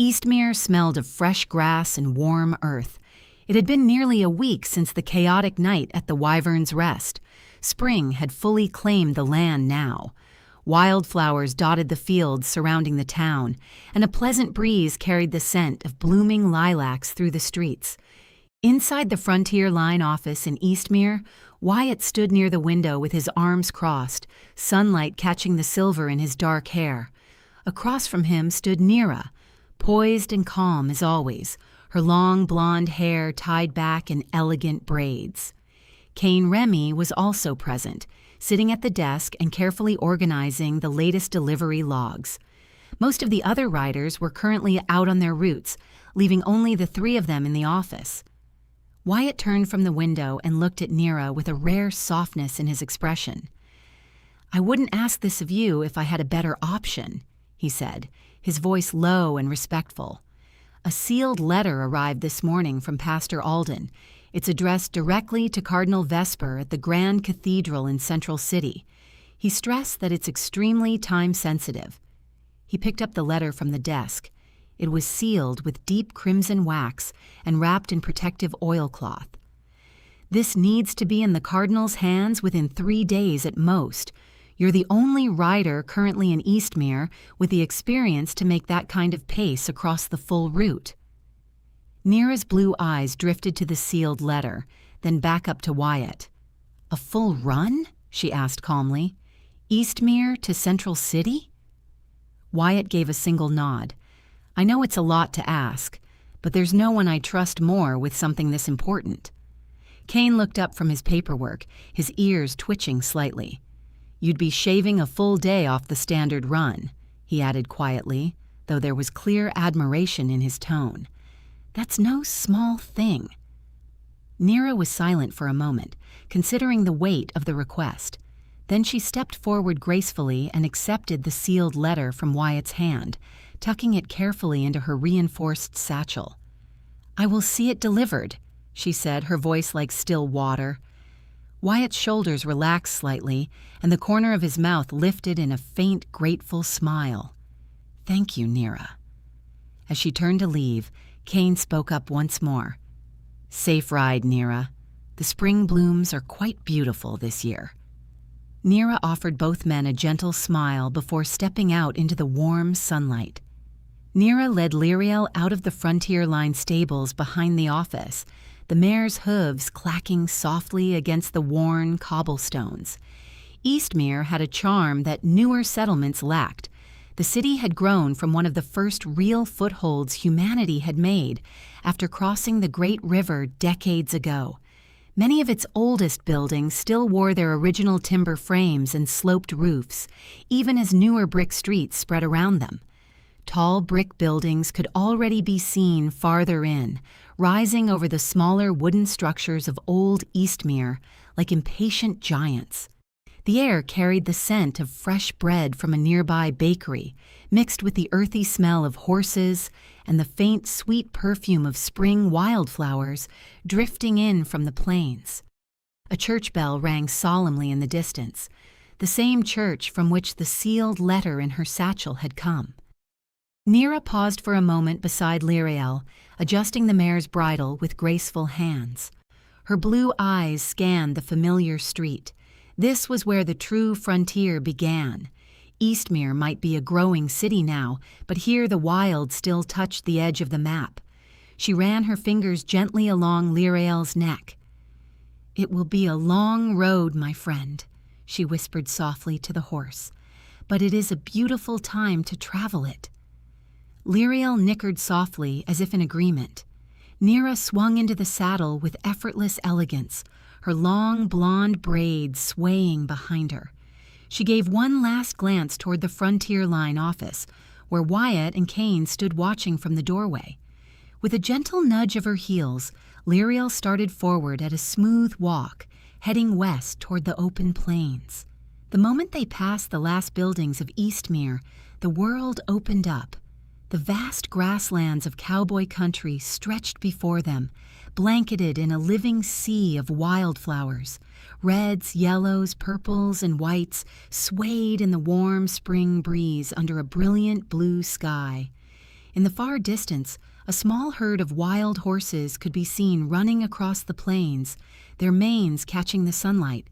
Eastmere smelled of fresh grass and warm earth. It had been nearly a week since the chaotic night at the Wyvern's Rest. Spring had fully claimed the land now. Wildflowers dotted the fields surrounding the town, and a pleasant breeze carried the scent of blooming lilacs through the streets. Inside the Frontier Line office in Eastmere, Wyatt stood near the window with his arms crossed, sunlight catching the silver in his dark hair. Across from him stood Nira, poised and calm as always, her long blonde hair tied back in elegant braids. Kane Remy was also present, sitting at the desk and carefully organizing the latest delivery logs. Most of the other riders were currently out on their routes, leaving only the three of them in the office. Wyatt turned from the window and looked at Nira with a rare softness in his expression. "I wouldn't ask this of you if I had a better option," he said, his voice low and respectful. "A sealed letter arrived this morning from Pastor Alden. It's addressed directly to Cardinal Vesper at the Grand Cathedral in Central City. He stressed that it's extremely time-sensitive." He picked up the letter from the desk. It was sealed with deep crimson wax and wrapped in protective oilcloth. "This needs to be in the Cardinal's hands within 3 days at most. You're the only rider currently in Eastmere with the experience to make that kind of pace across the full route." Nira's blue eyes drifted to the sealed letter, then back up to Wyatt. "A full run?" she asked calmly. "Eastmere to Central City?" Wyatt gave a single nod. "I know it's a lot to ask, but there's no one I trust more with something this important." Kane looked up from his paperwork, his ears twitching slightly. "You'd be shaving a full day off the standard run," he added quietly, though there was clear admiration in his tone. "That's no small thing." Nira was silent for a moment, considering the weight of the request. Then she stepped forward gracefully and accepted the sealed letter from Wyatt's hand, tucking it carefully into her reinforced satchel. "I will see it delivered," she said, her voice like still water. Wyatt's shoulders relaxed slightly, and the corner of his mouth lifted in a faint, grateful smile. "Thank you, Nira." As she turned to leave, Kane spoke up once more. "Safe ride, Nira. The spring blooms are quite beautiful this year." Nira offered both men a gentle smile before stepping out into the warm sunlight. Nira led Lyriel out of the Frontier Line stables behind the office, the mare's hooves clacking softly against the worn cobblestones. Eastmere had a charm that newer settlements lacked. The city had grown from one of the first real footholds humanity had made after crossing the great river decades ago. Many of its oldest buildings still wore their original timber frames and sloped roofs, even as newer brick streets spread around them. Tall brick buildings could already be seen farther in, rising over the smaller wooden structures of old Eastmere like impatient giants. The air carried the scent of fresh bread from a nearby bakery, mixed with the earthy smell of horses and the faint, sweet perfume of spring wildflowers drifting in from the plains. A church bell rang solemnly in the distance, the same church from which the sealed letter in her satchel had come. Nira paused for a moment beside Lyriel, adjusting the mare's bridle with graceful hands. Her blue eyes scanned the familiar street. This was where the true frontier began. Eastmere might be a growing city now, but here the wild still touched the edge of the map. She ran her fingers gently along Lyriel's neck. "It will be a long road, my friend," she whispered softly to the horse, "but it is a beautiful time to travel it." Lyriel nickered softly as if in agreement. Nira swung into the saddle with effortless elegance, her long blonde braids swaying behind her. She gave one last glance toward the Frontier Line office, where Wyatt and Kane stood watching from the doorway. With a gentle nudge of her heels, Lyriel started forward at a smooth walk, heading west toward the open plains. The moment they passed the last buildings of Eastmere, the world opened up. The vast grasslands of cowboy country stretched before them, blanketed in a living sea of wildflowers. Reds, yellows, purples, and whites swayed in the warm spring breeze under a brilliant blue sky. In the far distance, a small herd of wild horses could be seen running across the plains, their manes catching the sunlight.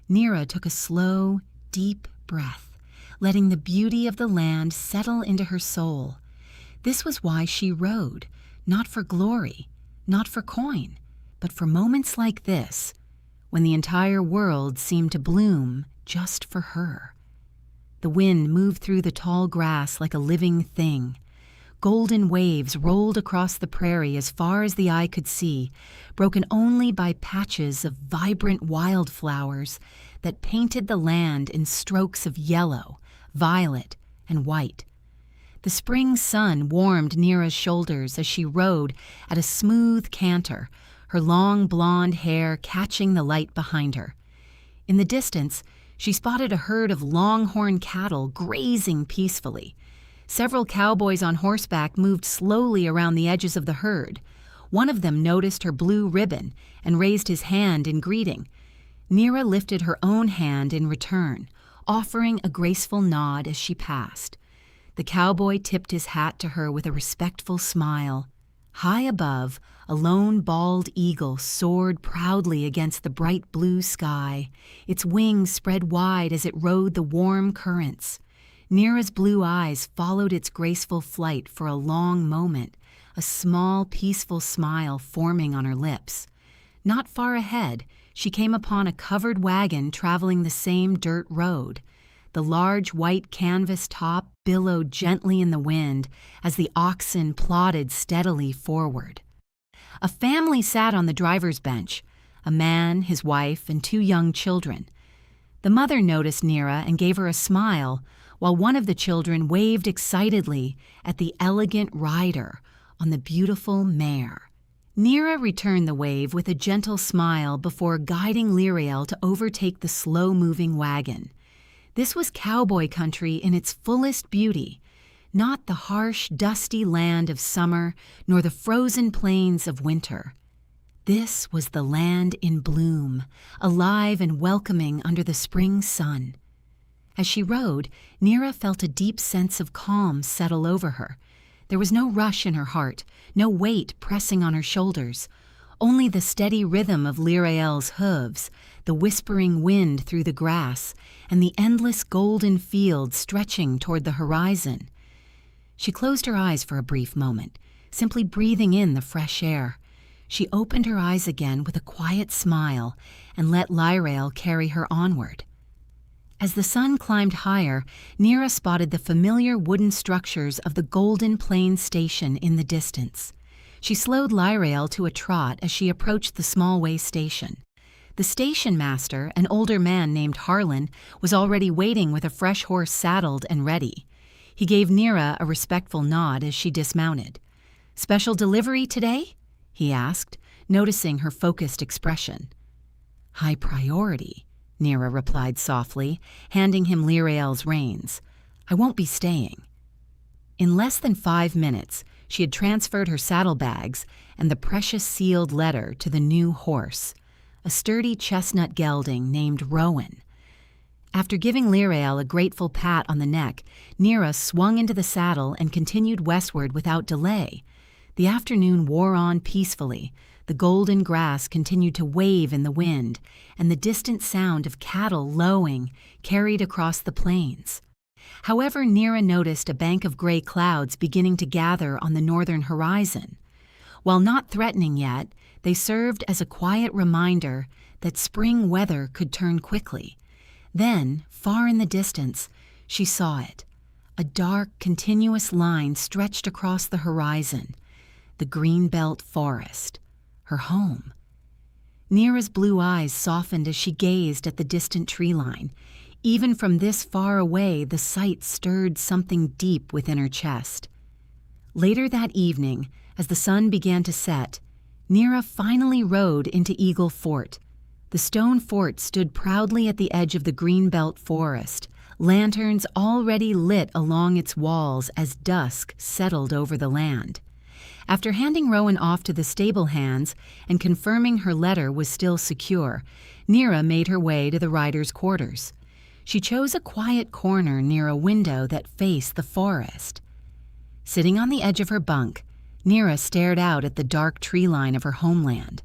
Nira took a slow, deep breath, letting the beauty of the land settle into her soul. This was why she rode, not for glory, not for coin, but for moments like this, when the entire world seemed to bloom just for her. The wind moved through the tall grass like a living thing. Golden waves rolled across the prairie as far as the eye could see, broken only by patches of vibrant wildflowers that painted the land in strokes of yellow, violet, and white. The spring sun warmed Nira's shoulders as she rode at a smooth canter, her long blonde hair catching the light behind her. In the distance, she spotted a herd of longhorn cattle grazing peacefully. Several cowboys on horseback moved slowly around the edges of the herd. One of them noticed her blue ribbon and raised his hand in greeting. Nira lifted her own hand in return, offering a graceful nod as she passed. The cowboy tipped his hat to her with a respectful smile. High above, a lone bald eagle soared proudly against the bright blue sky, its wings spread wide as it rode the warm currents. Nira's blue eyes followed its graceful flight for a long moment, a small, peaceful smile forming on her lips. Not far ahead, she came upon a covered wagon traveling the same dirt road. The large white canvas top billowed gently in the wind as the oxen plodded steadily forward. A family sat on the driver's bench, a man, his wife, and 2 young children. The mother noticed Nira and gave her a smile, while one of the children waved excitedly at the elegant rider on the beautiful mare. Nira returned the wave with a gentle smile before guiding Liriel to overtake the slow-moving wagon. This was cowboy country in its fullest beauty, not the harsh, dusty land of summer nor the frozen plains of winter. This was the land in bloom, alive and welcoming under the spring sun. As she rode, Nira felt a deep sense of calm settle over her. There was no rush in her heart, no weight pressing on her shoulders, only the steady rhythm of Liriel's hooves, the whispering wind through the grass, and the endless golden fields stretching toward the horizon. She closed her eyes for a brief moment, simply breathing in the fresh air. She opened her eyes again with a quiet smile and let Liriel carry her onward. As the sun climbed higher, Nira spotted the familiar wooden structures of the Golden Plains station in the distance. She slowed Liriel to a trot as she approached the small way station. The station master, an older man named Harlan, was already waiting with a fresh horse saddled and ready. He gave Nira a respectful nod as she dismounted. "Special delivery today?" he asked, noticing her focused expression. "High priority," Nira replied softly, handing him Liriel's reins. "I won't be staying." In less than 5 minutes, she had transferred her saddlebags and the precious sealed letter to the new horse, a sturdy chestnut gelding named Rowan. After giving Liriel a grateful pat on the neck, Nira swung into the saddle and continued westward without delay. The afternoon wore on peacefully. The golden grass continued to wave in the wind, and the distant sound of cattle lowing carried across the plains. However, Nira noticed a bank of gray clouds beginning to gather on the northern horizon. While not threatening yet, they served as a quiet reminder that spring weather could turn quickly. Then, far in the distance, she saw it. A dark, continuous line stretched across the horizon. The Greenbelt Forest. Her home. Nira's blue eyes softened as she gazed at the distant tree line. Even from this far away, the sight stirred something deep within her chest. Later that evening, as the sun began to set, Nira finally rode into Eagle Fort. The stone fort stood proudly at the edge of the Greenbelt Forest, lanterns already lit along its walls as dusk settled over the land. After handing Rowan off to the stable hands and confirming her letter was still secure, Nira made her way to the rider's quarters. She chose a quiet corner near a window that faced the forest. Sitting on the edge of her bunk, Nira stared out at the dark tree line of her homeland,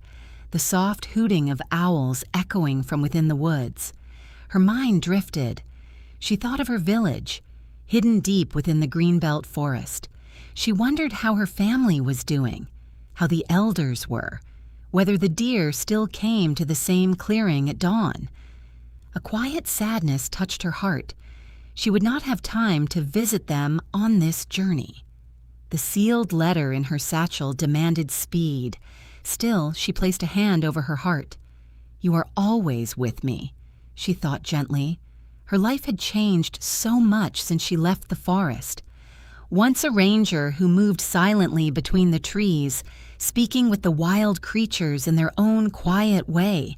the soft hooting of owls echoing from within the woods. Her mind drifted. She thought of her village, hidden deep within the greenbelt forest. She wondered how her family was doing, how the elders were, whether the deer still came to the same clearing at dawn. A quiet sadness touched her heart. She would not have time to visit them on this journey. The sealed letter in her satchel demanded speed. Still, she placed a hand over her heart. "You are always with me," she thought gently. Her life had changed so much since she left the forest. Once a ranger who moved silently between the trees, speaking with the wild creatures in their own quiet way.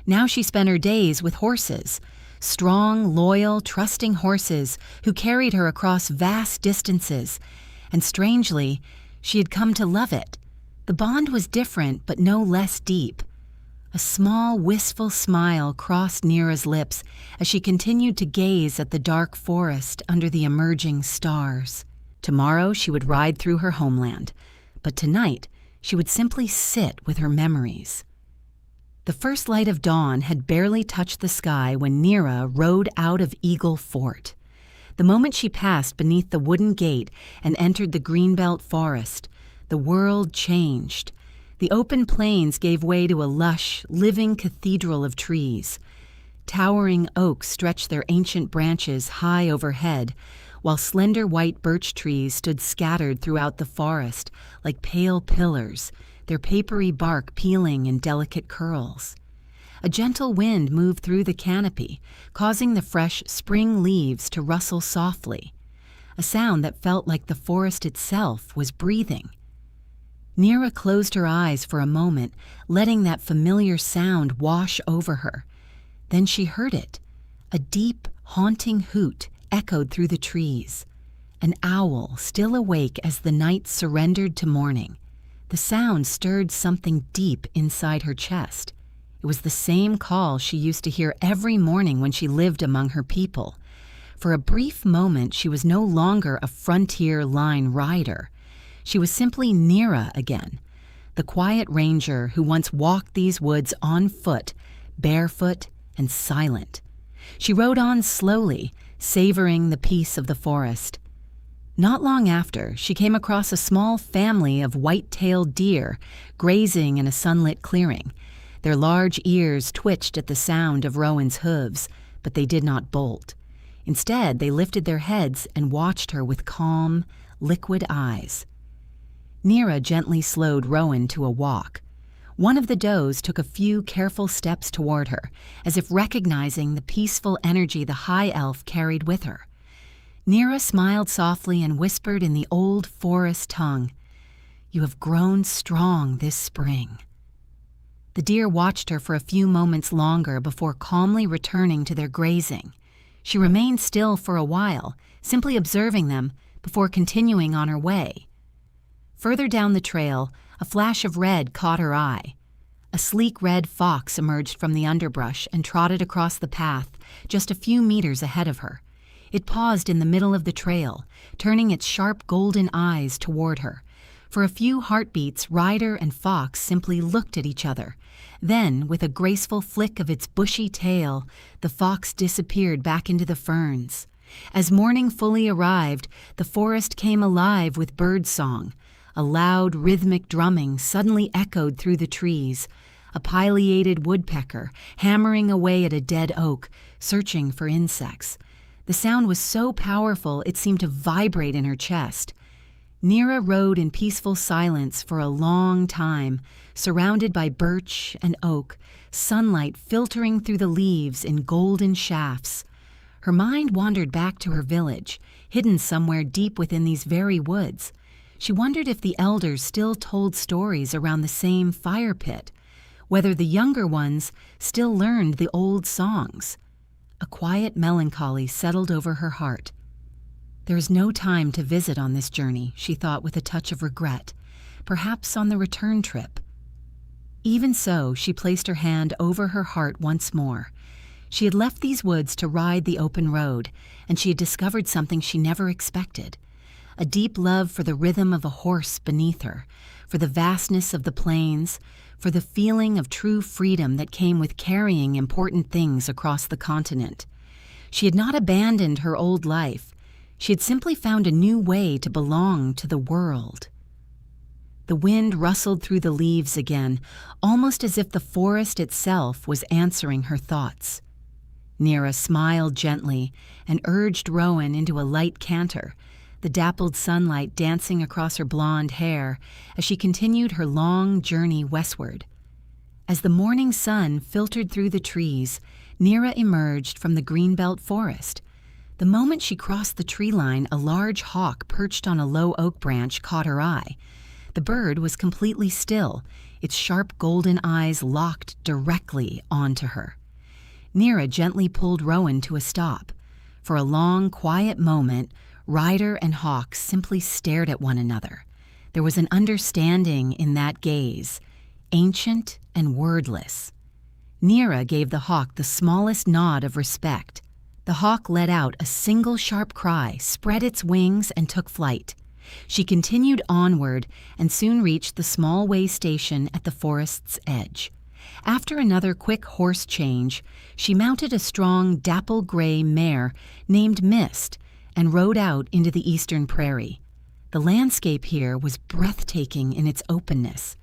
Now she spent her days with horses, strong, loyal, trusting horses who carried her across vast distances, and strangely, she had come to love it. The bond was different, but no less deep. A small, wistful smile crossed Nira's lips as she continued to gaze at the dark forest under the emerging stars. Tomorrow she would ride through her homeland, but tonight she would simply sit with her memories. The first light of dawn had barely touched the sky when Nira rode out of Eagle Fort. The moment she passed beneath the wooden gate and entered the greenbelt forest, the world changed. The open plains gave way to a lush, living cathedral of trees. Towering oaks stretched their ancient branches high overhead, while slender white birch trees stood scattered throughout the forest like pale pillars, their papery bark peeling in delicate curls. A gentle wind moved through the canopy, causing the fresh spring leaves to rustle softly, a sound that felt like the forest itself was breathing. Nira closed her eyes for a moment, letting that familiar sound wash over her. Then she heard it. A deep, haunting hoot echoed through the trees. An owl still awake as the night surrendered to morning. The sound stirred something deep inside her chest. It was the same call she used to hear every morning when she lived among her people. For a brief moment, she was no longer a frontier line rider. She was simply Nira again, the quiet ranger who once walked these woods on foot, barefoot and silent. She rode on slowly, savoring the peace of the forest. Not long after, she came across a small family of white-tailed deer grazing in a sunlit clearing. Their large ears twitched at the sound of Rowan's hooves, but they did not bolt. Instead, they lifted their heads and watched her with calm, liquid eyes. Nira gently slowed Rowan to a walk. One of the does took a few careful steps toward her, as if recognizing the peaceful energy the high elf carried with her. Nira smiled softly and whispered in the old forest tongue, "You have grown strong this spring." The deer watched her for a few moments longer before calmly returning to their grazing. She remained still for a while, simply observing them, before continuing on her way. Further down the trail, a flash of red caught her eye. A sleek red fox emerged from the underbrush and trotted across the path just a few meters ahead of her. It paused in the middle of the trail, turning its sharp golden eyes toward her. For a few heartbeats, rider and fox simply looked at each other. Then, with a graceful flick of its bushy tail, the fox disappeared back into the ferns. As morning fully arrived, the forest came alive with birdsong. A loud, rhythmic drumming suddenly echoed through the trees. A pileated woodpecker hammering away at a dead oak, searching for insects. The sound was so powerful it seemed to vibrate in her chest. Nira rode in peaceful silence for a long time, surrounded by birch and oak, sunlight filtering through the leaves in golden shafts. Her mind wandered back to her village, hidden somewhere deep within these very woods. She wondered if the elders still told stories around the same fire pit, whether the younger ones still learned the old songs. A quiet melancholy settled over her heart. There is no time to visit on this journey, she thought with a touch of regret, perhaps on the return trip. Even so, she placed her hand over her heart once more. She had left these woods to ride the open road, and she had discovered something she never expected. a deep love for the rhythm of a horse beneath her, for the vastness of the plains, for the feeling of true freedom that came with carrying important things across the continent. She had not abandoned her old life. She had simply found a new way to belong to the world. The wind rustled through the leaves again, almost as if the forest itself was answering her thoughts. Nira smiled gently and urged Rowan into a light canter, the dappled sunlight dancing across her blonde hair as she continued her long journey westward. As the morning sun filtered through the trees, Nira emerged from the greenbelt forest. The moment she crossed the tree line, a large hawk perched on a low oak branch caught her eye. The bird was completely still, its sharp golden eyes locked directly onto her. Nira gently pulled Rowan to a stop. For a long, quiet moment, rider and hawk simply stared at one another. There was an understanding in that gaze, ancient and wordless. Nira gave the hawk the smallest nod of respect. The hawk let out a single sharp cry, spread its wings, and took flight. She continued onward and soon reached the small way station at the forest's edge. After another quick horse change, she mounted a strong dapple-gray mare named Mist and rode out into the eastern prairie. The landscape here was breathtaking in its openness.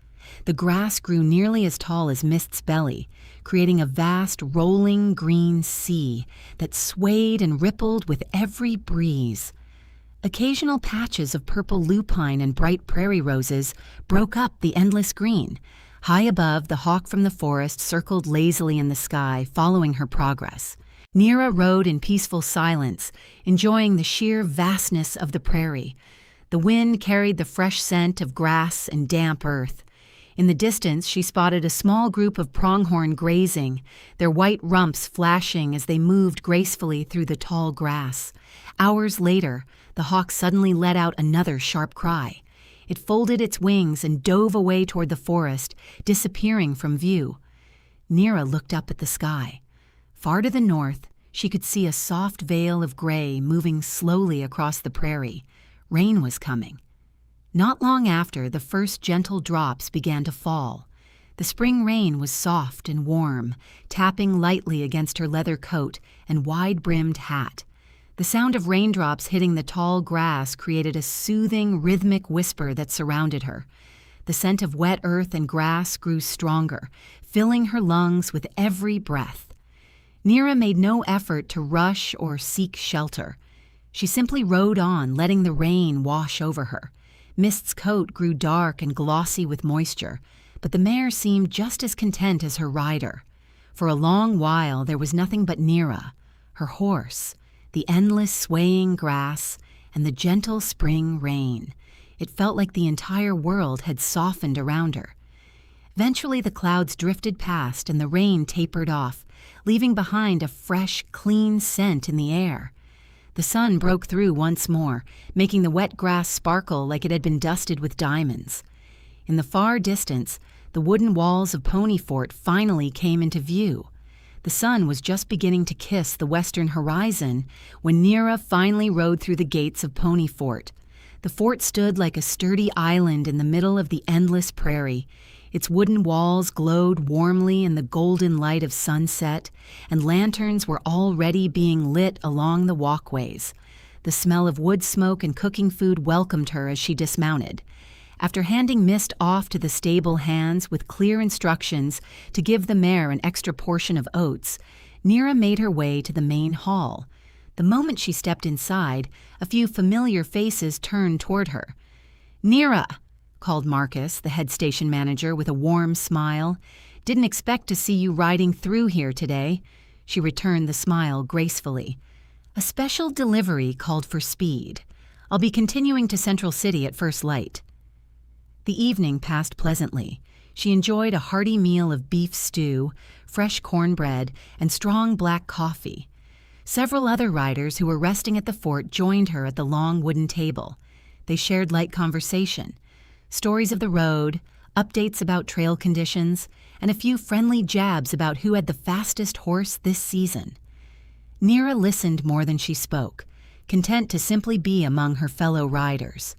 The grass grew nearly as tall as Mist's belly, creating a vast rolling green sea that swayed and rippled with every breeze. Occasional patches of purple lupine and bright prairie roses broke up the endless green. High above, the hawk from the forest circled lazily in the sky, following her progress. Nira rode in peaceful silence, enjoying the sheer vastness of the prairie. The wind carried the fresh scent of grass and damp earth. In the distance, she spotted a small group of pronghorn grazing, their white rumps flashing as they moved gracefully through the tall grass. Hours later, the hawk suddenly let out another sharp cry. It folded its wings and dove away toward the forest, disappearing from view. Nira looked up at the sky. Far to the north, she could see a soft veil of gray moving slowly across the prairie. Rain was coming. Not long after, the first gentle drops began to fall. The spring rain was soft and warm, tapping lightly against her leather coat and wide-brimmed hat. The sound of raindrops hitting the tall grass created a soothing, rhythmic whisper that surrounded her. The scent of wet earth and grass grew stronger, filling her lungs with every breath. Nira made no effort to rush or seek shelter. She simply rode on, letting the rain wash over her. Mist's coat grew dark and glossy with moisture, but the mare seemed just as content as her rider. For a long while there was nothing but Nira, her horse, the endless swaying grass, and the gentle spring rain. It felt like the entire world had softened around her. Eventually the clouds drifted past and the rain tapered off, leaving behind a fresh, clean scent in the air. The sun broke through once more, making the wet grass sparkle like it had been dusted with diamonds. In the far distance, the wooden walls of Pony Fort finally came into view. The sun was just beginning to kiss the western horizon when Nira finally rode through the gates of Pony Fort. The fort stood like a sturdy island in the middle of the endless prairie. Its wooden walls glowed warmly in the golden light of sunset, and lanterns were already being lit along the walkways. The smell of wood smoke and cooking food welcomed her as she dismounted. After handing Mist off to the stable hands with clear instructions to give the mare an extra portion of oats, Nira made her way to the main hall. The moment she stepped inside, a few familiar faces turned toward her. "Nira!" called Marcus, the head station manager, with a warm smile. "Didn't expect to see you riding through here today." She returned the smile gracefully. "A special delivery called for speed. I'll be continuing to Central City at first light." The evening passed pleasantly. She enjoyed a hearty meal of beef stew, fresh cornbread, and strong black coffee. Several other riders who were resting at the fort joined her at the long wooden table. They shared light conversation, stories of the road, updates about trail conditions, and a few friendly jabs about who had the fastest horse this season. Nira listened more than she spoke, content to simply be among her fellow riders.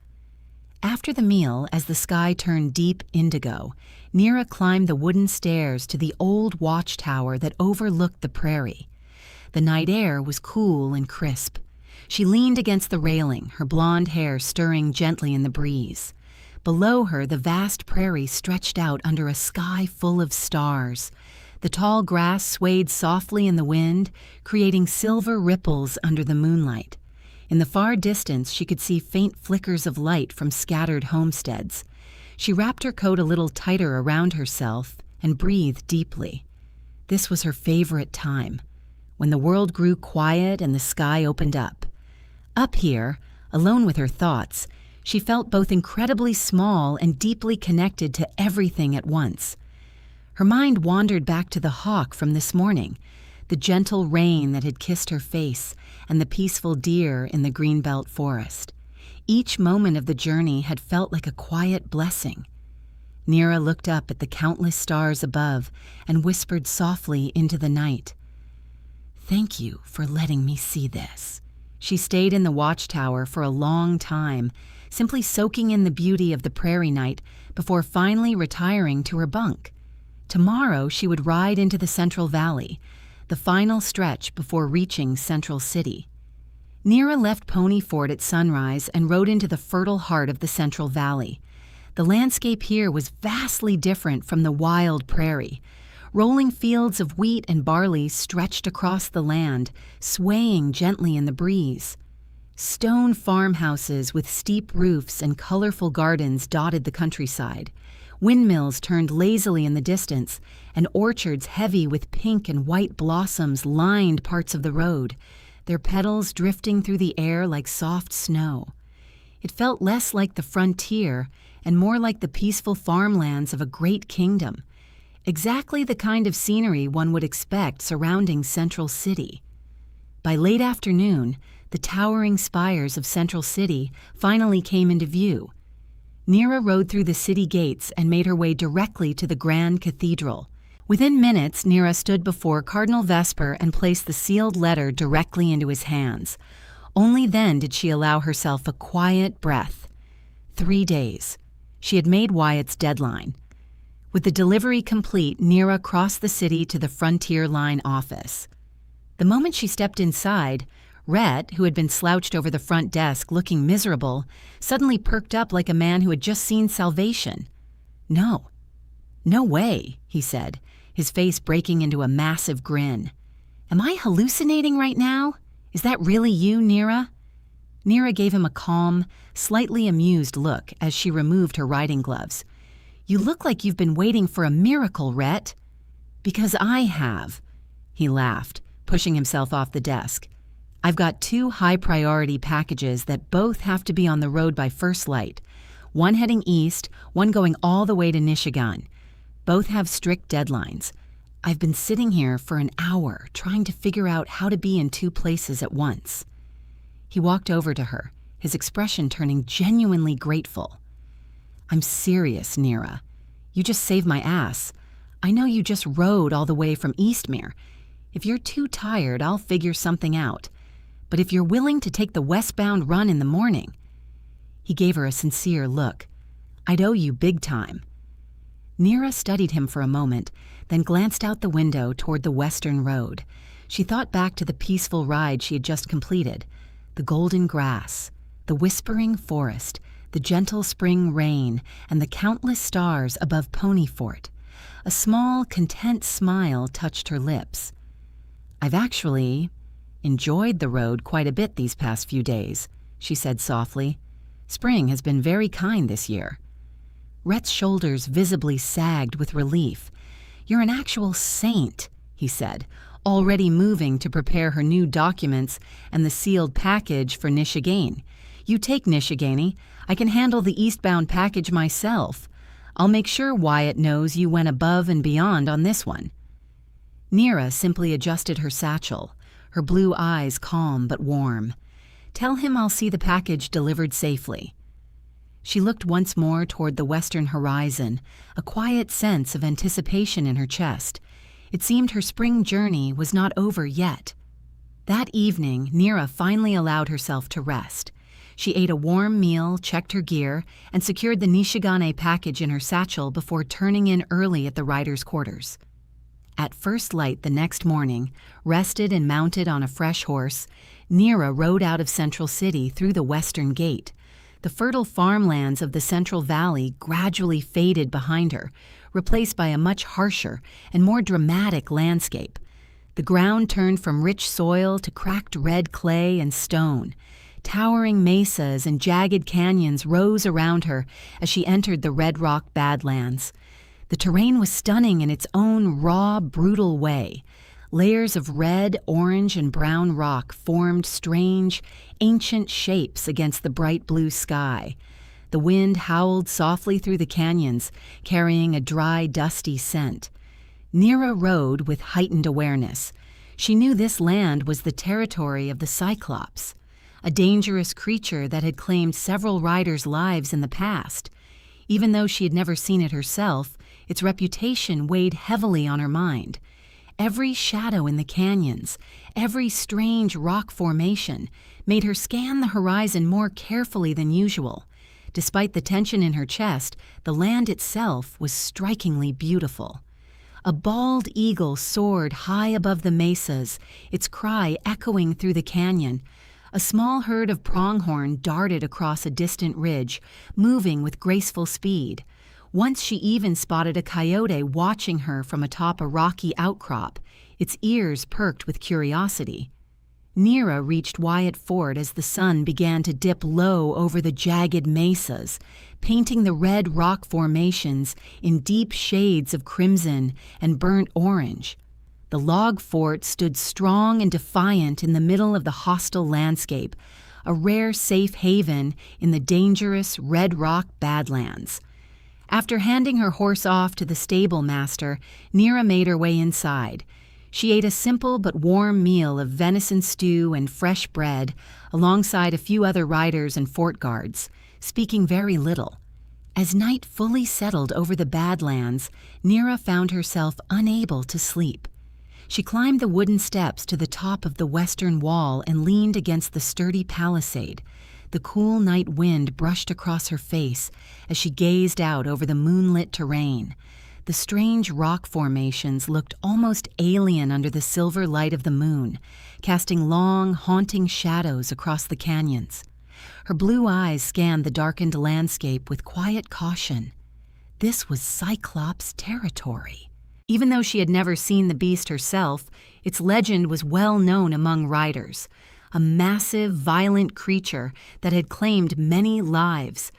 After the meal, as the sky turned deep indigo, Nira climbed the wooden stairs to the old watchtower that overlooked the prairie. The night air was cool and crisp. She leaned against the railing, her blonde hair stirring gently in the breeze. Below her, the vast prairie stretched out under a sky full of stars. The tall grass swayed softly in the wind, creating silver ripples under the moonlight. In the far distance, she could see faint flickers of light from scattered homesteads. She wrapped her coat a little tighter around herself and breathed deeply. This was her favorite time, when the world grew quiet and the sky opened up. Up here, alone with her thoughts, she felt both incredibly small and deeply connected to everything at once. Her mind wandered back to the hawk from this morning, the gentle rain that had kissed her face, and the peaceful deer in the greenbelt forest. Each moment of the journey had felt like a quiet blessing. Nira looked up at the countless stars above and whispered softly into the night, "Thank you for letting me see this." She stayed in the watchtower for a long time, simply soaking in the beauty of the prairie night before finally retiring to her bunk. Tomorrow she would ride into the Central Valley, the final stretch before reaching Central City. Nira left Pony Fort at sunrise and rode into the fertile heart of the Central Valley. The landscape here was vastly different from the wild prairie. Rolling fields of wheat and barley stretched across the land, swaying gently in the breeze. Stone farmhouses with steep roofs and colorful gardens dotted the countryside. Windmills turned lazily in the distance, and orchards heavy with pink and white blossoms lined parts of the road, their petals drifting through the air like soft snow. It felt less like the frontier and more like the peaceful farmlands of a great kingdom, exactly the kind of scenery one would expect surrounding Central City. By late afternoon, the towering spires of Central City finally came into view. Nira rode through the city gates and made her way directly to the Grand Cathedral. Within minutes, Nira stood before Cardinal Vesper and placed the sealed letter directly into his hands. Only then did she allow herself a quiet breath. 3 days. She had made Wyatt's deadline. With the delivery complete, Nira crossed the city to the Frontier Line office. The moment she stepped inside, Rhett, who had been slouched over the front desk looking miserable, suddenly perked up like a man who had just seen salvation. "No way," he said, his face breaking into a massive grin. "Am I hallucinating right now? Is that really you, Nira?" Nira gave him a calm, slightly amused look as she removed her riding gloves. "You look like you've been waiting for a miracle, Rhett." "Because I have," he laughed, pushing himself off the desk. "I've got 2 high-priority packages that both have to be on the road by first light. One heading east, one going all the way to Michigan. Both have strict deadlines. I've been sitting here for an hour trying to figure out how to be in 2 places at once." He walked over to her, his expression turning genuinely grateful. "I'm serious, Nira. You just saved my ass. I know you just rode all the way from Eastmere. If you're too tired, I'll figure something out. But if you're willing to take the westbound run in the morning—" He gave her a sincere look. "I'd owe you big time." Nira studied him for a moment, then glanced out the window toward the western road. She thought back to the peaceful ride she had just completed. The golden grass, the whispering forest, the gentle spring rain, and the countless stars above Pony Fort. A small, content smile touched her lips. "I've actually enjoyed the road quite a bit these past few days," she said softly. "Spring has been very kind this year." Rhett's shoulders visibly sagged with relief. "You're an actual saint," he said, already moving to prepare her new documents and the sealed package for Nishigane. "You take Nishigane. I can handle the eastbound package myself. I'll make sure Wyatt knows you went above and beyond on this one." Nira simply adjusted her satchel, her blue eyes calm but warm. "Tell him I'll see the package delivered safely." She looked once more toward the western horizon, a quiet sense of anticipation in her chest. It seemed her spring journey was not over yet. That evening, Nira finally allowed herself to rest. She ate a warm meal, checked her gear, and secured the Nishigane package in her satchel before turning in early at the rider's quarters. At first light the next morning, rested and mounted on a fresh horse, Nira rode out of Central City through the western gate. The fertile farmlands of the Central Valley gradually faded behind her, replaced by a much harsher and more dramatic landscape. The ground turned from rich soil to cracked red clay and stone. Towering mesas and jagged canyons rose around her as she entered the Red Rock Badlands. The terrain was stunning in its own raw, brutal way. Layers of red, orange, and brown rock formed strange, ancient shapes against the bright blue sky. The wind howled softly through the canyons, carrying a dry, dusty scent. Nira rode with heightened awareness. She knew this land was the territory of the Cyclops, a dangerous creature that had claimed several riders' lives in the past. Even though she had never seen it herself, its reputation weighed heavily on her mind. Every shadow in the canyons, every strange rock formation, made her scan the horizon more carefully than usual. Despite the tension in her chest, the land itself was strikingly beautiful. A bald eagle soared high above the mesas, its cry echoing through the canyon. A small herd of pronghorn darted across a distant ridge, moving with graceful speed. Once she even spotted a coyote watching her from atop a rocky outcrop, its ears perked with curiosity. Nira reached Wyatt Fort as the sun began to dip low over the jagged mesas, painting the red rock formations in deep shades of crimson and burnt orange. The log fort stood strong and defiant in the middle of the hostile landscape, a rare safe haven in the dangerous Red Rock Badlands. After handing her horse off to the stable master, Nira made her way inside. She ate a simple but warm meal of venison stew and fresh bread, alongside a few other riders and fort guards, speaking very little. As night fully settled over the Badlands, Nira found herself unable to sleep. She climbed the wooden steps to the top of the western wall and leaned against the sturdy palisade. The cool night wind brushed across her face as she gazed out over the moonlit terrain. The strange rock formations looked almost alien under the silver light of the moon, casting long, haunting shadows across the canyons. Her blue eyes scanned the darkened landscape with quiet caution. This was Cyclops territory. Even though she had never seen the beast herself, its legend was well known among riders. A massive, violent creature that had claimed many lives.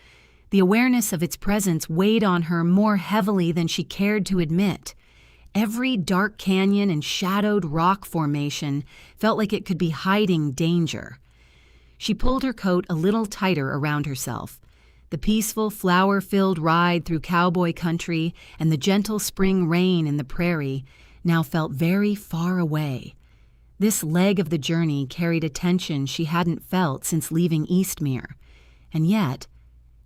The awareness of its presence weighed on her more heavily than she cared to admit. Every dark canyon and shadowed rock formation felt like it could be hiding danger. She pulled her coat a little tighter around herself. The peaceful, flower-filled ride through cowboy country and the gentle spring rain in the prairie now felt very far away. This leg of the journey carried a tension she hadn't felt since leaving Eastmere. And yet,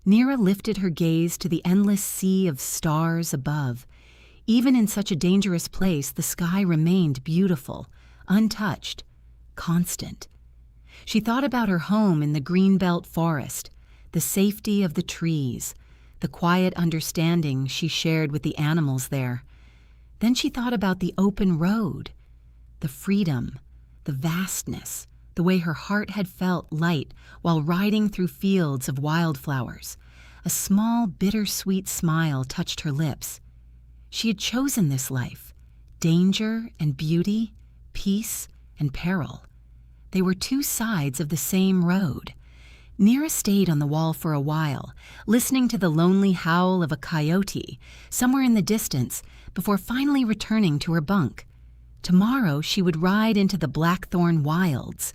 Nira lifted her gaze to the endless sea of stars above. Even in such a dangerous place, the sky remained beautiful, untouched, constant. She thought about her home in the Greenbelt forest, the safety of the trees, the quiet understanding she shared with the animals there. Then she thought about the open road, the freedom, the vastness, the way her heart had felt light while riding through fields of wildflowers. A small, bittersweet smile touched her lips. She had chosen this life, danger and beauty, peace and peril. They were two sides of the same road. Nira stayed on the wall for a while, listening to the lonely howl of a coyote somewhere in the distance before finally returning to her bunk. Tomorrow she would ride into the Blackthorn wilds.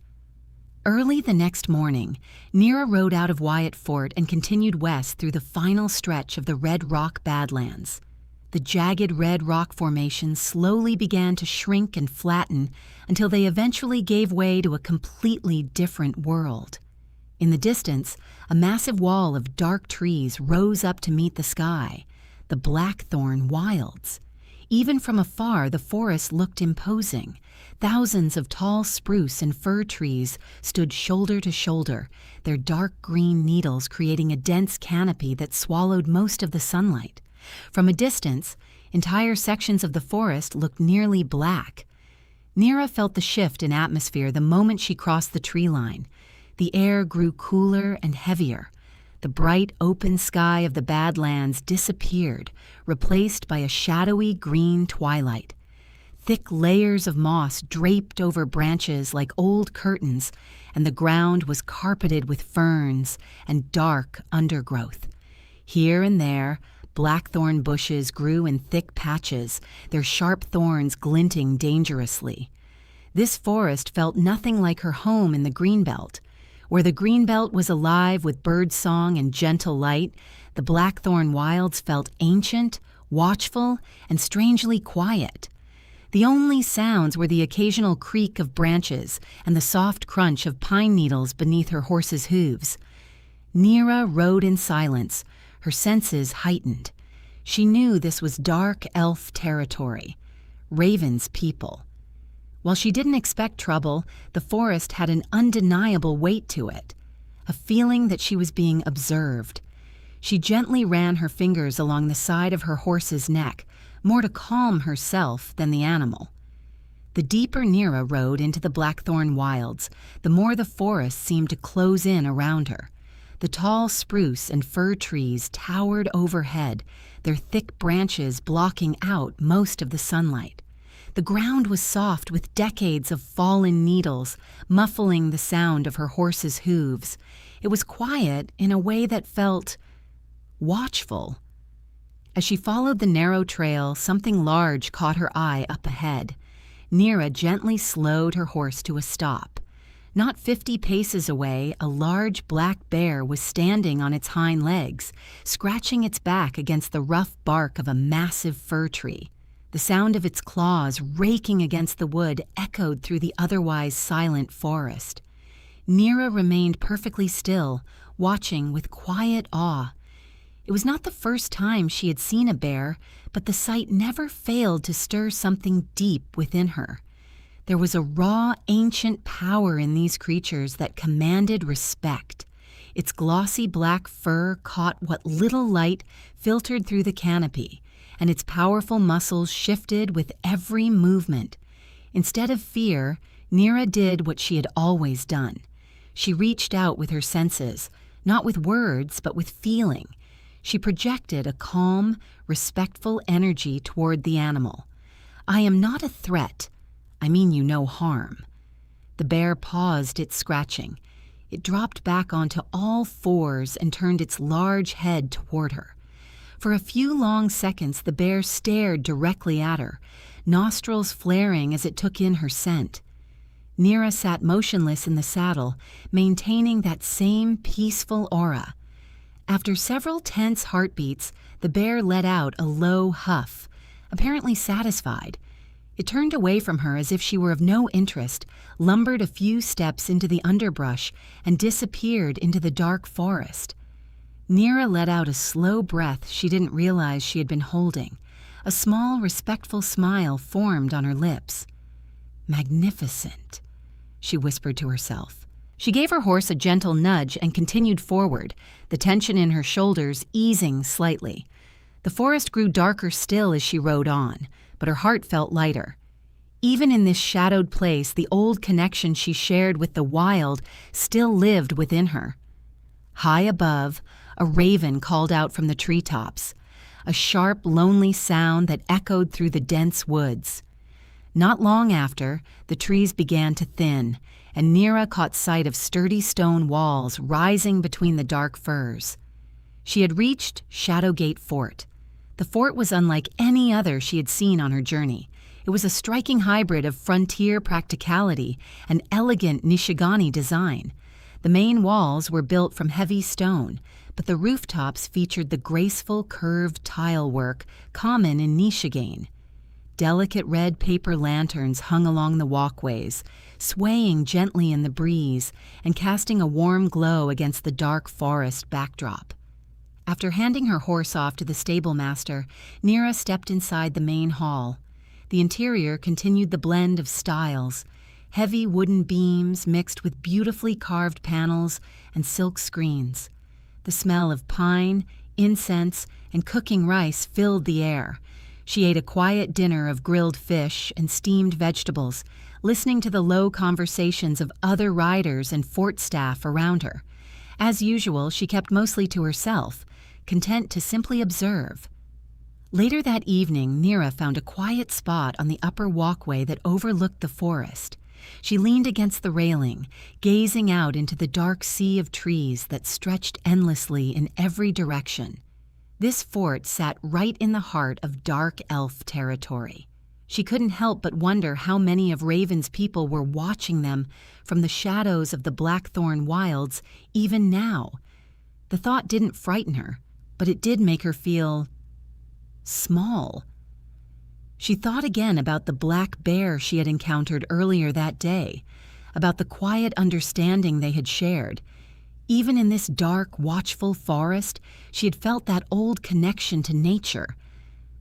Early the next morning, Nira rode out of Wyatt Fort and continued west through the final stretch of the Red Rock Badlands. The jagged red rock formations slowly began to shrink and flatten until they eventually gave way to a completely different world. In the distance, a massive wall of dark trees rose up to meet the sky, the Blackthorn wilds. Even from afar, the forest looked imposing. Thousands of tall spruce and fir trees stood shoulder to shoulder, their dark green needles creating a dense canopy that swallowed most of the sunlight. From a distance, entire sections of the forest looked nearly black. Nira felt the shift in atmosphere the moment she crossed the tree line. The air grew cooler and heavier. The bright, open sky of the badlands disappeared, replaced by a shadowy green twilight. Thick layers of moss draped over branches like old curtains, and the ground was carpeted with ferns and dark undergrowth. Here and there, blackthorn bushes grew in thick patches, their sharp thorns glinting dangerously. This forest felt nothing like her home in the Greenbelt. Where the Greenbelt was alive with birdsong and gentle light, the Blackthorn wilds felt ancient, watchful, and strangely quiet. The only sounds were the occasional creak of branches and the soft crunch of pine needles beneath her horse's hooves. Nira rode in silence, her senses heightened. She knew this was dark elf territory, Raven's people. While she didn't expect trouble, the forest had an undeniable weight to it, a feeling that she was being observed. She gently ran her fingers along the side of her horse's neck, more to calm herself than the animal. The deeper Nira rode into the Blackthorn wilds, the more the forest seemed to close in around her. The tall spruce and fir trees towered overhead, their thick branches blocking out most of the sunlight. The ground was soft with decades of fallen needles, muffling the sound of her horse's hooves. It was quiet in a way that felt watchful. As she followed the narrow trail, something large caught her eye up ahead. Nira gently slowed her horse to a stop. Not 50 paces away, a large black bear was standing on its hind legs, scratching its back against the rough bark of a massive fir tree. The sound of its claws raking against the wood echoed through the otherwise silent forest. Nira remained perfectly still, watching with quiet awe. It was not the first time she had seen a bear, but the sight never failed to stir something deep within her. There was a raw, ancient power in these creatures that commanded respect. Its glossy black fur caught what little light filtered through the canopy, and its powerful muscles shifted with every movement. Instead of fear, Nira did what she had always done. She reached out with her senses, not with words, but with feeling. She projected a calm, respectful energy toward the animal. "I am not a threat. I mean you no harm." The bear paused its scratching. It dropped back onto all fours and turned its large head toward her. For a few long seconds, the bear stared directly at her, nostrils flaring as it took in her scent. Nira sat motionless in the saddle, maintaining that same peaceful aura. After several tense heartbeats, the bear let out a low huff, apparently satisfied. It turned away from her as if she were of no interest, lumbered a few steps into the underbrush, and disappeared into the dark forest. Nira let out a slow breath she didn't realize she had been holding. A small, respectful smile formed on her lips. "Magnificent," she whispered to herself. She gave her horse a gentle nudge and continued forward, the tension in her shoulders easing slightly. The forest grew darker still as she rode on, but her heart felt lighter. Even in this shadowed place, the old connection she shared with the wild still lived within her. High above, a raven called out from the treetops, a sharp, lonely sound that echoed through the dense woods. Not long after, the trees began to thin, and Nira caught sight of sturdy stone walls rising between the dark firs. She had reached Shadowgate Fort. The fort was unlike any other she had seen on her journey. It was a striking hybrid of frontier practicality and elegant Nishigani design. The main walls were built from heavy stone, but the rooftops featured the graceful curved tile work common in Nishigane. Delicate red paper lanterns hung along the walkways, swaying gently in the breeze and casting a warm glow against the dark forest backdrop. After handing her horse off to the stable master, Nira stepped inside the main hall. The interior continued the blend of styles, heavy wooden beams mixed with beautifully carved panels and silk screens. The smell of pine, incense, and cooking rice filled the air. She ate a quiet dinner of grilled fish and steamed vegetables, listening to the low conversations of other riders and fort staff around her. As usual, she kept mostly to herself, content to simply observe. Later that evening, Nira found a quiet spot on the upper walkway that overlooked the forest. She leaned against the railing, gazing out into the dark sea of trees that stretched endlessly in every direction. This fort sat right in the heart of dark elf territory. She couldn't help but wonder how many of Raven's people were watching them from the shadows of the Blackthorn wilds even now. The thought didn't frighten her, but it did make her feel small. She thought again about the black bear she had encountered earlier that day, about the quiet understanding they had shared. Even in this dark, watchful forest, she had felt that old connection to nature,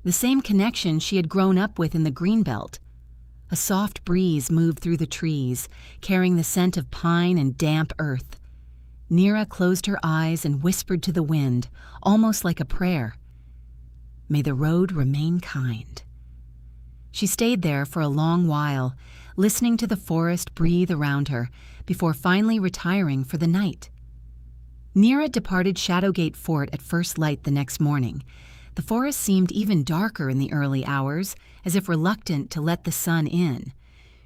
the same connection she had grown up with in the Greenbelt. A soft breeze moved through the trees, carrying the scent of pine and damp earth. Nira closed her eyes and whispered to the wind, almost like a prayer. May the road remain kind. She stayed there for a long while, listening to the forest breathe around her, before finally retiring for the night. Nira departed Shadowgate Fort at first light the next morning. The forest seemed even darker in the early hours, as if reluctant to let the sun in.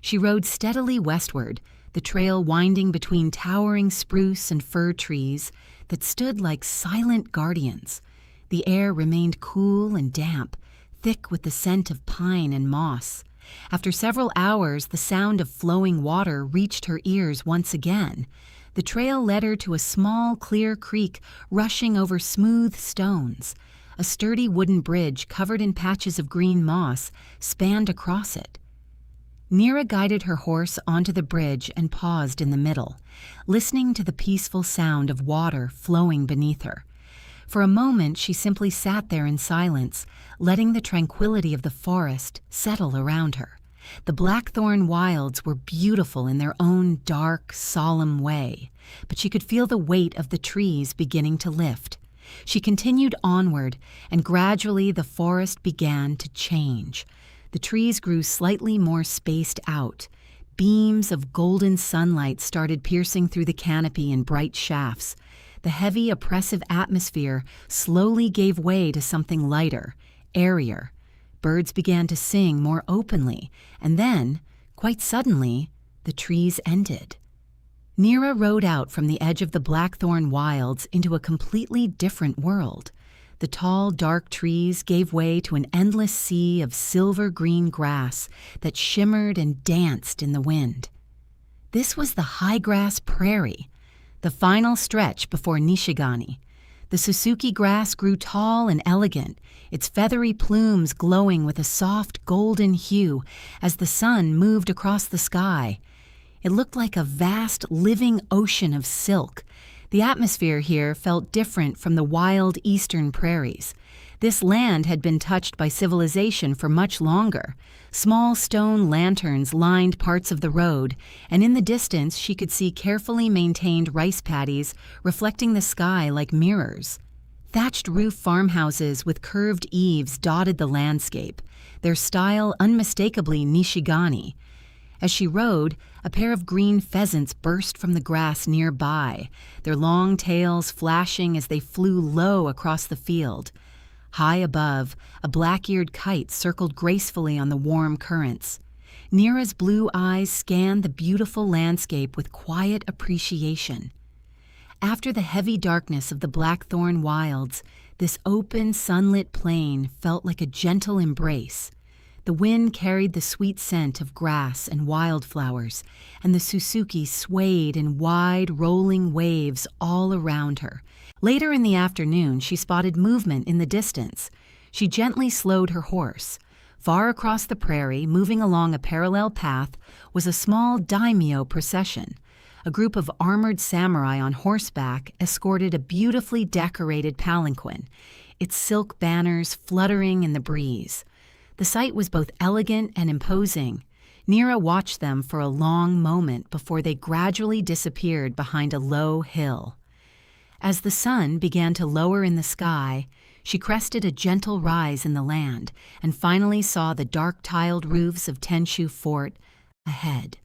She rode steadily westward, the trail winding between towering spruce and fir trees that stood like silent guardians. The air remained cool and damp, thick with the scent of pine and moss. After several hours, the sound of flowing water reached her ears once again. The trail led her to a small, clear creek rushing over smooth stones. A sturdy wooden bridge covered in patches of green moss spanned across it. Nira guided her horse onto the bridge and paused in the middle, listening to the peaceful sound of water flowing beneath her. For a moment, she simply sat there in silence, letting the tranquility of the forest settle around her. The Blackthorn wilds were beautiful in their own dark, solemn way, but she could feel the weight of the trees beginning to lift. She continued onward, and gradually the forest began to change. The trees grew slightly more spaced out. Beams of golden sunlight started piercing through the canopy in bright shafts. The heavy, oppressive atmosphere slowly gave way to something lighter, airier. Birds began to sing more openly, and then, quite suddenly, the trees ended. Nira rode out from the edge of the Blackthorn wilds into a completely different world. The tall, dark trees gave way to an endless sea of silver-green grass that shimmered and danced in the wind. This was the high-grass prairie, the final stretch before Nishigani. The Suzuki grass grew tall and elegant, its feathery plumes glowing with a soft golden hue as the sun moved across the sky. It looked like a vast, living ocean of silk. The atmosphere here felt different from the wild eastern prairies. This land had been touched by civilization for much longer. Small stone lanterns lined parts of the road, and in the distance she could see carefully maintained rice paddies reflecting the sky like mirrors. Thatched roof farmhouses with curved eaves dotted the landscape, their style unmistakably Nishigani. As she rode, a pair of green pheasants burst from the grass nearby, their long tails flashing as they flew low across the field. High above, a black-eared kite circled gracefully on the warm currents. Nira's blue eyes scanned the beautiful landscape with quiet appreciation. After the heavy darkness of the Blackthorn wilds, this open, sunlit plain felt like a gentle embrace. The wind carried the sweet scent of grass and wildflowers, and the Suzuki swayed in wide, rolling waves all around her. Later in the afternoon, she spotted movement in the distance. She gently slowed her horse. Far across the prairie, moving along a parallel path, was a small daimyo procession. a group of armored samurai on horseback escorted a beautifully decorated palanquin, its silk banners fluttering in the breeze. The sight was both elegant and imposing. Neera watched them for a long moment before they gradually disappeared behind a low hill. As the sun began to lower in the sky, she crested a gentle rise in the land and finally saw the dark-tiled roofs of Tenshu Fort ahead.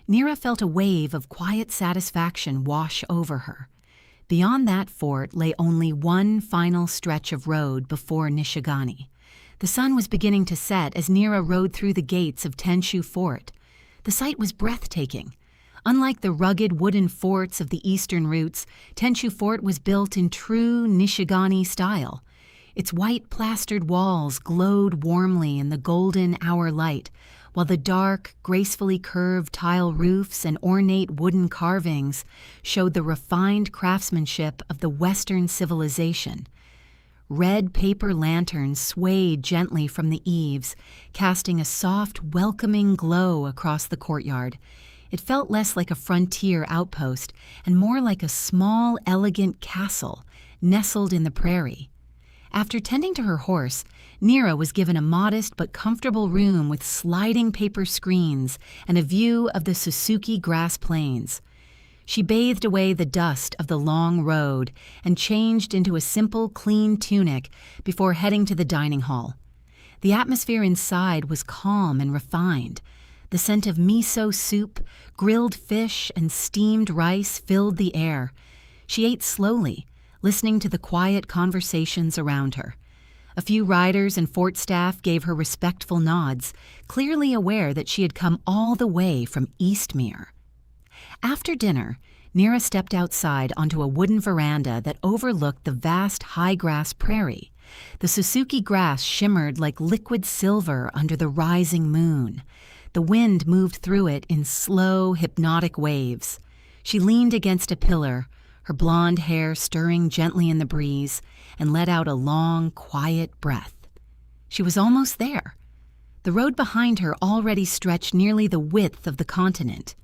Neera felt a wave of quiet satisfaction wash over her. Beyond that fort lay only one final stretch of road before Nishigani. The sun was beginning to set as Neera rode through the gates of Tenshu Fort. The sight was breathtaking. Unlike the rugged wooden forts of the eastern routes, Tenshu Fort was built in true Nishigani style. Its white plastered walls glowed warmly in the golden hour light, while the dark, gracefully curved tile roofs and ornate wooden carvings showed the refined craftsmanship of the Western civilization. Red paper lanterns swayed gently from the eaves, casting a soft, welcoming glow across the courtyard. It felt less like a frontier outpost and more like a small, elegant castle nestled in the prairie. After tending to her horse, Neera was given a modest but comfortable room with sliding paper screens and a view of the Suzuki grass plains. She bathed away the dust of the long road and changed into a simple, clean tunic before heading to the dining hall. The atmosphere inside was calm and refined. The scent of miso soup, grilled fish, and steamed rice filled the air. She ate slowly, listening to the quiet conversations around her. A few riders and fort staff gave her respectful nods, clearly aware that she had come all the way from Eastmere. After dinner, Neera stepped outside onto a wooden veranda that overlooked the vast high-grass prairie. The Suzuki grass shimmered like liquid silver under the rising moon. The wind moved through it in slow, hypnotic waves. She leaned against a pillar, her blonde hair stirring gently in the breeze, and let out a long, quiet breath. She was almost there. The road behind her already stretched nearly the width of the continent.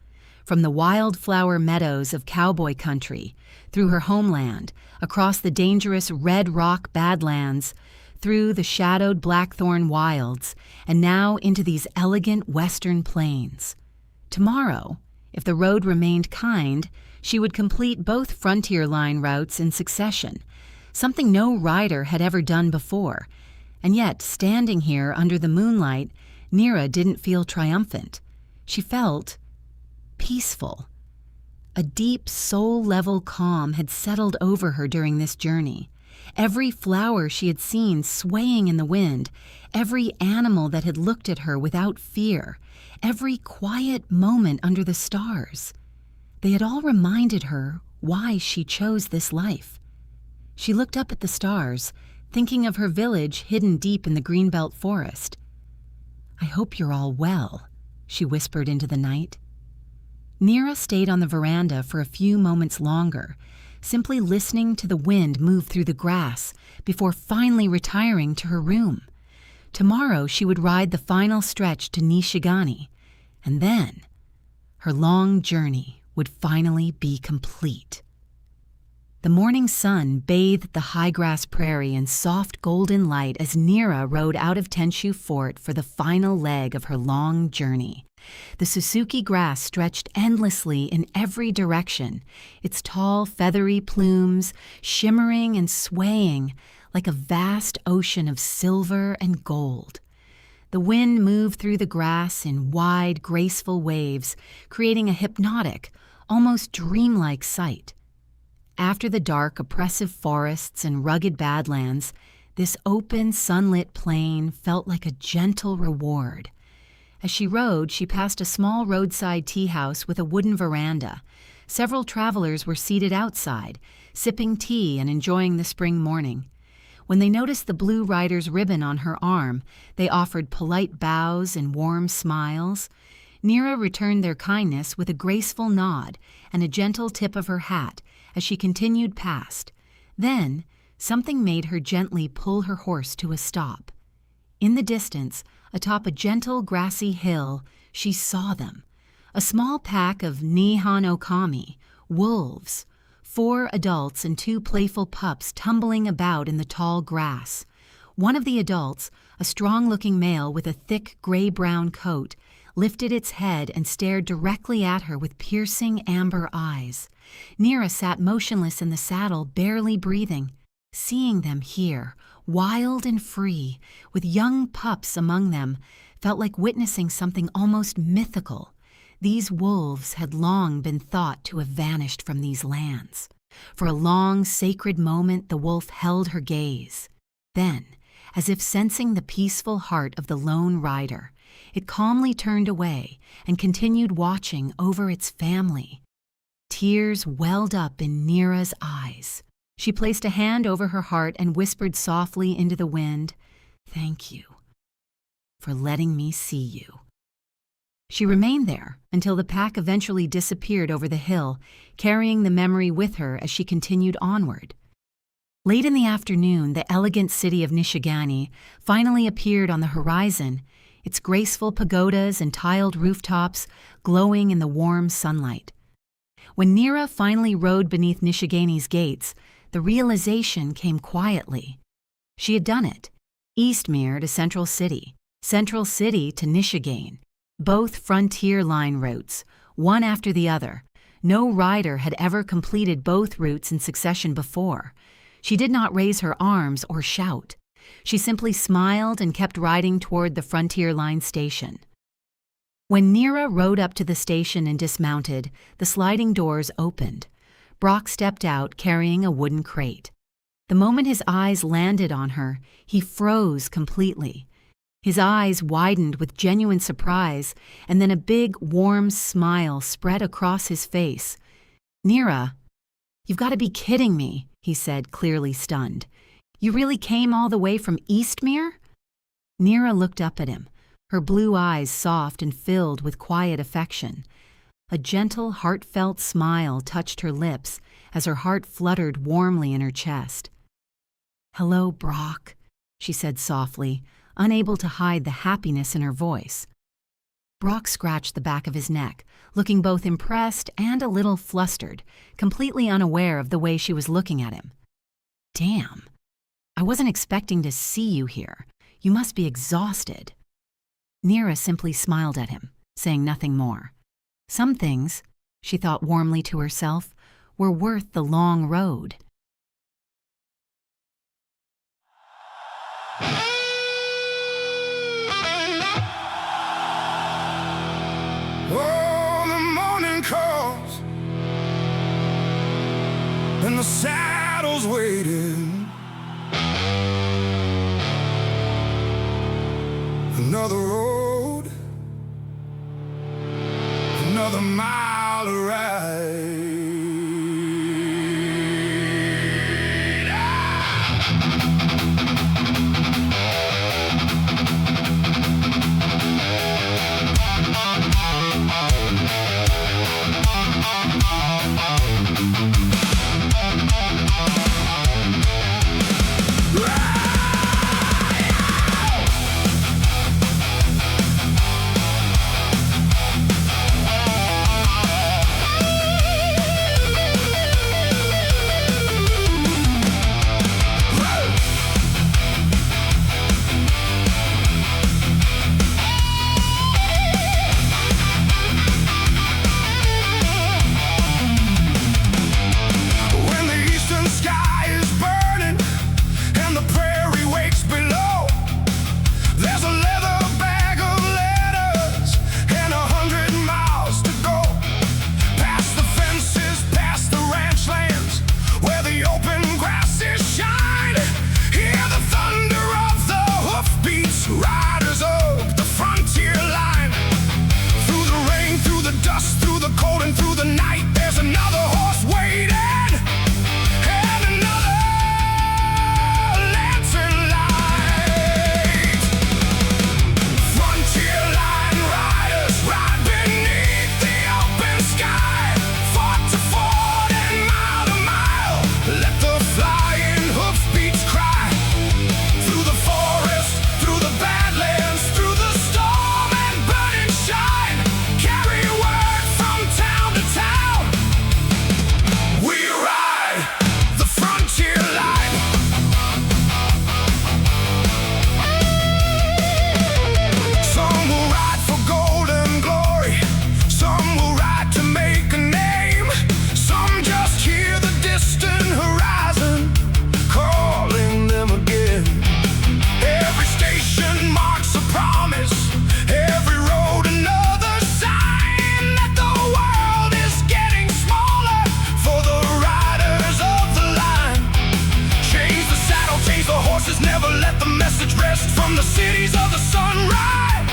From the wildflower meadows of cowboy country, through her homeland, across the dangerous red rock badlands, through the shadowed blackthorn wilds, and now into these elegant western plains. Tomorrow, if the road remained kind, she would complete both frontier line routes in succession, something no rider had ever done before. And yet, standing here under the moonlight, Neera didn't feel triumphant. She felt peaceful. A deep, soul-level calm had settled over her during this journey. Every flower she had seen swaying in the wind, every animal that had looked at her without fear, every quiet moment under the stars. They had all reminded her why she chose this life. She looked up at the stars, thinking of her village hidden deep in the Greenbelt forest. "I hope you're all well," she whispered into the night. Neera stayed on the veranda for a few moments longer, simply listening to the wind move through the grass before finally retiring to her room. Tomorrow she would ride the final stretch to Nishigani, and then her long journey would finally be complete. The morning sun bathed the high-grass prairie in soft golden light as Neera rode out of Tenshu Fort for the final leg of her long journey. The Suzuki grass stretched endlessly in every direction, its tall, feathery plumes shimmering and swaying like a vast ocean of silver and gold. The wind moved through the grass in wide, graceful waves, creating a hypnotic, almost dreamlike sight. After the dark, oppressive forests and rugged badlands, this open, sunlit plain felt like a gentle reward. As she rode, she passed a small roadside tea house with a wooden veranda. Several travelers were seated outside, sipping tea and enjoying the spring morning. When they noticed the blue rider's ribbon on her arm, they offered polite bows and warm smiles. Neera returned their kindness with a graceful nod and a gentle tip of her hat as she continued past. Then, something made her gently pull her horse to a stop. In the distance, atop a gentle grassy hill, she saw them, A small pack of Nihon Okami, wolves, 4 adults and 2 playful pups tumbling about in the tall grass. One of the adults, a strong-looking male with a thick gray-brown coat, lifted its head and stared directly at her with piercing amber eyes. Nira sat motionless in the saddle, barely breathing. Seeing them here, wild and free, with young pups among them, felt like witnessing something almost mythical. These wolves had long been thought to have vanished from these lands. For a long, sacred moment, the wolf held her gaze. Then, as if sensing the peaceful heart of the lone rider, it calmly turned away and continued watching over its family. Tears welled up in Nira's eyes. She placed a hand over her heart and whispered softly into the wind, "Thank you for letting me see you." She remained there until the pack eventually disappeared over the hill, carrying the memory with her as she continued onward. Late in the afternoon, the elegant city of Nishigani finally appeared on the horizon, its graceful pagodas and tiled rooftops glowing in the warm sunlight. When Nira finally rode beneath Nishigani's gates, the realization came quietly. She had done it. Eastmere to Central City to Nishigane. Both frontier line routes, one after the other. No rider had ever completed both routes in succession before. She did not raise her arms or shout. She simply smiled and kept riding toward the frontier line station. When Nira rode up to the station and dismounted, the sliding doors opened. Brock stepped out carrying a wooden crate. The moment his eyes landed on her, he froze completely. His eyes widened with genuine surprise, and then a big, warm smile spread across his face. "Nira, you've got to be kidding me," he said, clearly stunned. "You really came all the way from Eastmere?" Nira looked up at him, her blue eyes soft and filled with quiet affection. A gentle, heartfelt smile touched her lips as her heart fluttered warmly in her chest. "Hello, Brock," she said softly, unable to hide the happiness in her voice. Brock scratched the back of his neck, looking both impressed and a little flustered, completely unaware of the way she was looking at him. "Damn, I wasn't expecting to see you here. You must be exhausted." Nira simply smiled at him, saying nothing more. Some things, she thought warmly to herself, were worth the long road. Oh, the morning calls and the saddle's waiting. Another road, another mile to ride. From the cities of the sunrise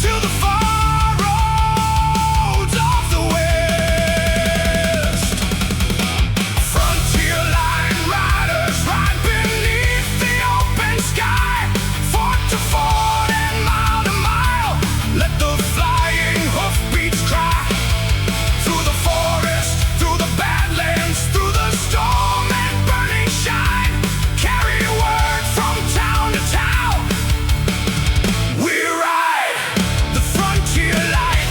to the far roads of the west. Frontier line riders ride beneath the open sky, fort to fort and mile to mile. Let the flying hoofbeats cry. Through the forest, through the badlands, through the storm and burning shine. Carry word from town to town. We ride the frontier line.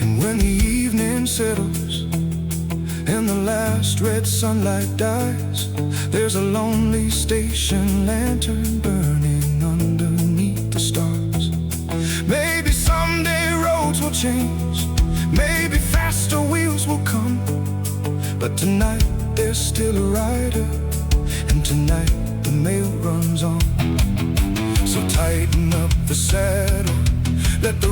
And when the evening settles and the last red sunlight dies, there's a lonely station lantern burning underneath the stars. Maybe someday roads will change, maybe faster wheels will come, but tonight there's still a rider, and tonight the mail runs on. So tighten up the saddle, let the